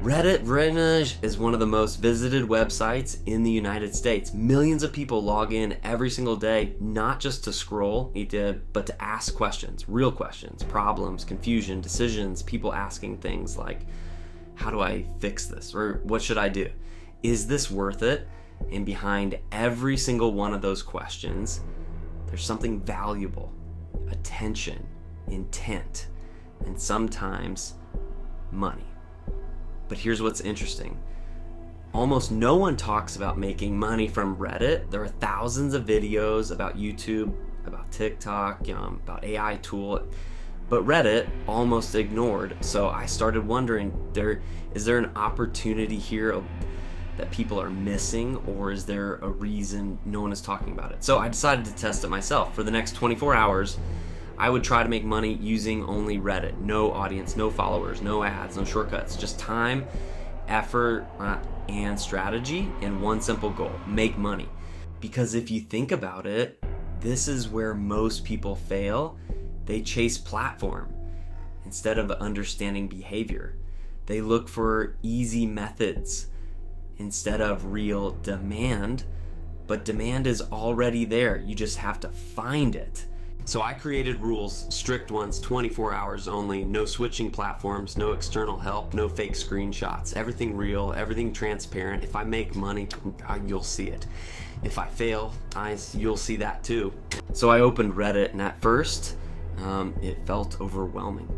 Reddit is one of the most visited websites in the United States. Millions of people log in every single day, not just to scroll, but to ask questions, real questions, problems, confusion, decisions, people asking things like, how do I fix this? Or what should I do? Is this worth it? And behind every single one of those questions, there's something valuable, attention, intent, and sometimes money. But here's what's interesting. Almost no one talks about making money from Reddit. There are thousands of videos about YouTube, about TikTok, about AI tool, but Reddit almost ignored. So I started wondering, is there an opportunity here that people are missing, or is there a reason no one is talking about it? So I decided to test it myself. For the next 24 hours, I would try to make money using only Reddit. No audience, no followers, no ads, no shortcuts, just time, effort, and strategy, and one simple goal: make money. Because if you think about it, this is where most people fail. They chase platform instead of understanding behavior. They look for easy methods instead of real demand, but demand is already there. You just have to find it. So I created rules, strict ones, 24 hours only, no switching platforms, no external help, no fake screenshots, everything real, everything transparent. If I make money, you'll see it. If I fail, you'll see that too. So I opened Reddit, and at first, it felt overwhelming.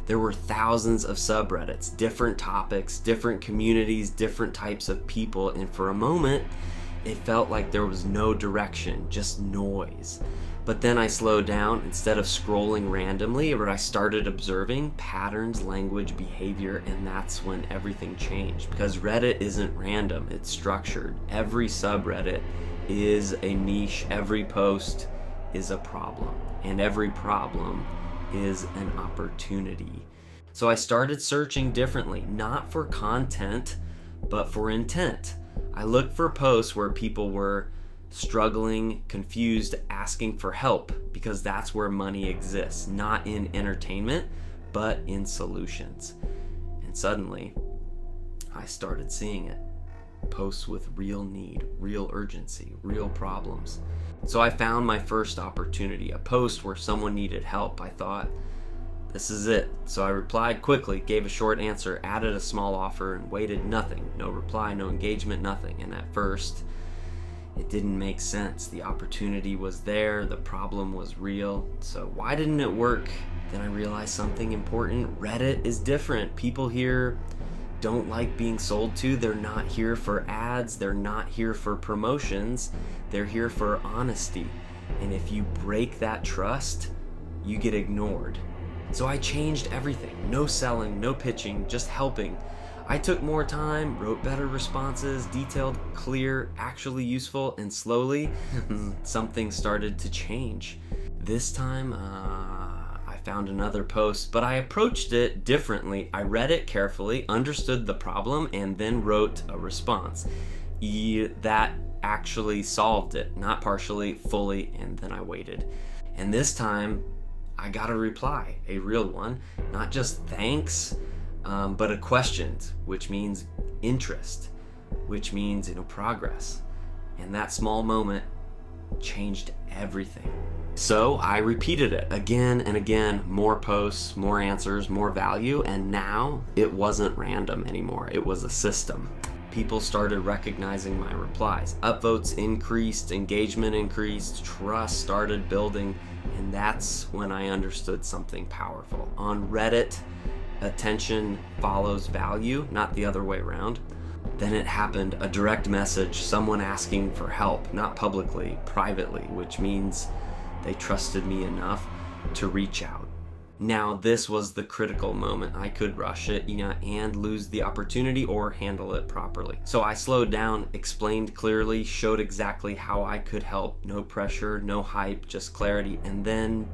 There were thousands of subreddits, different topics, different communities, different types of people, and for a moment, it felt like there was no direction, just noise. But then I slowed down. Instead of scrolling randomly, I started observing patterns, language, behavior, and that's when everything changed. Because Reddit isn't random, it's structured. Every subreddit is a niche, every post is a problem, and every problem is an opportunity. So I started searching differently, not for content, but for intent. I looked for posts where people were struggling, confused, asking for help, because that's where money exists, not in entertainment, but in solutions. And suddenly, I started seeing it. Posts with real need, real urgency, real problems. So I found my first opportunity, a post where someone needed help. I thought, this is it. So I replied quickly, gave a short answer, added a small offer, and waited. Nothing. No reply, no engagement, nothing. And at first, it didn't make sense. The opportunity was there, the problem was real. So why didn't it work? Then I realized something important. Reddit is different. People here don't like being sold to. They're not here for ads. They're not here for promotions. They're here for honesty. And if you break that trust, you get ignored. So I changed everything. No selling, no pitching, just helping. I took more time, wrote better responses, detailed, clear, actually useful, and slowly something started to change. This time, I found another post, but I approached it differently. I read it carefully, understood the problem, and then wrote a response. That actually solved it, not partially, fully, and then I waited. And this time, I got a reply, a real one, not just thanks, but a question, which means interest, which means progress. And that small moment changed everything. So I repeated it again and again, more posts, more answers, more value, and now it wasn't random anymore. It was a system. People started recognizing my replies. Upvotes increased, engagement increased, trust started building, and that's when I understood something powerful. On Reddit, attention follows value, not the other way around. Then it happened, a direct message, someone asking for help, not publicly, privately, which means they trusted me enough to reach out. Now, this was the critical moment. I could rush it, and lose the opportunity or handle it properly. So I slowed down, explained clearly, showed exactly how I could help. No pressure, no hype, just clarity. And then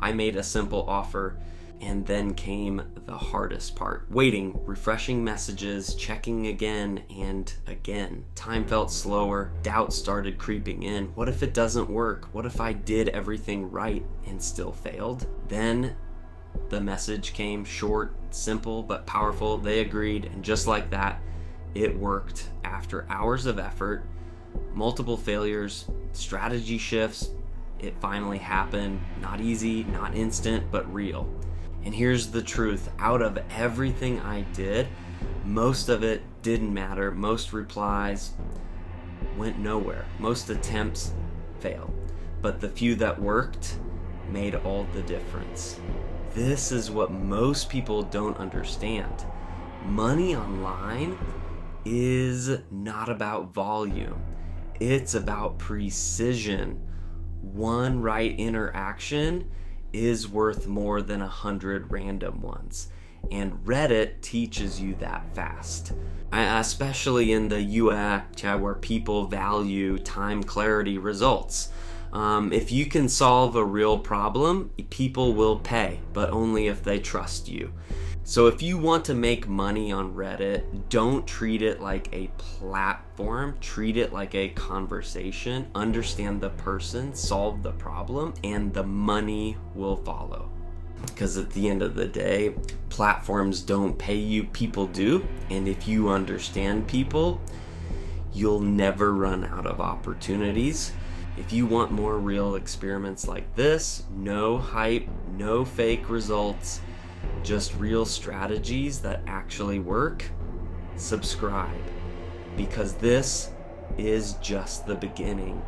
I made a simple offer. And then came the hardest part. Waiting, refreshing messages, checking again and again. Time felt slower, doubt started creeping in. What if it doesn't work? What if I did everything right and still failed? Then The message came short, simple, but powerful. They agreed, and just like that, it worked. After hours of effort, multiple failures, strategy shifts, it finally happened. Not easy, not instant, but real. And here's the truth. Out of everything I did, most of it didn't matter. Most replies went nowhere. Most attempts failed. But the few that worked made all the difference. This is what most people don't understand. Money online is not about volume. It's about precision. One right interaction is worth more than 100 random ones. And Reddit teaches you that fast. Especially in the UX where people value time, clarity, results. If you can solve a real problem, people will pay, but only if they trust you. So if you want to make money on Reddit, don't treat it like a platform, treat it like a conversation. Understand the person, solve the problem, and the money will follow. Because at the end of the day, platforms don't pay you, people do. And if you understand people, you'll never run out of opportunities. If you want more real experiments like this, no hype, no fake results, just real strategies that actually work, subscribe. Because this is just the beginning.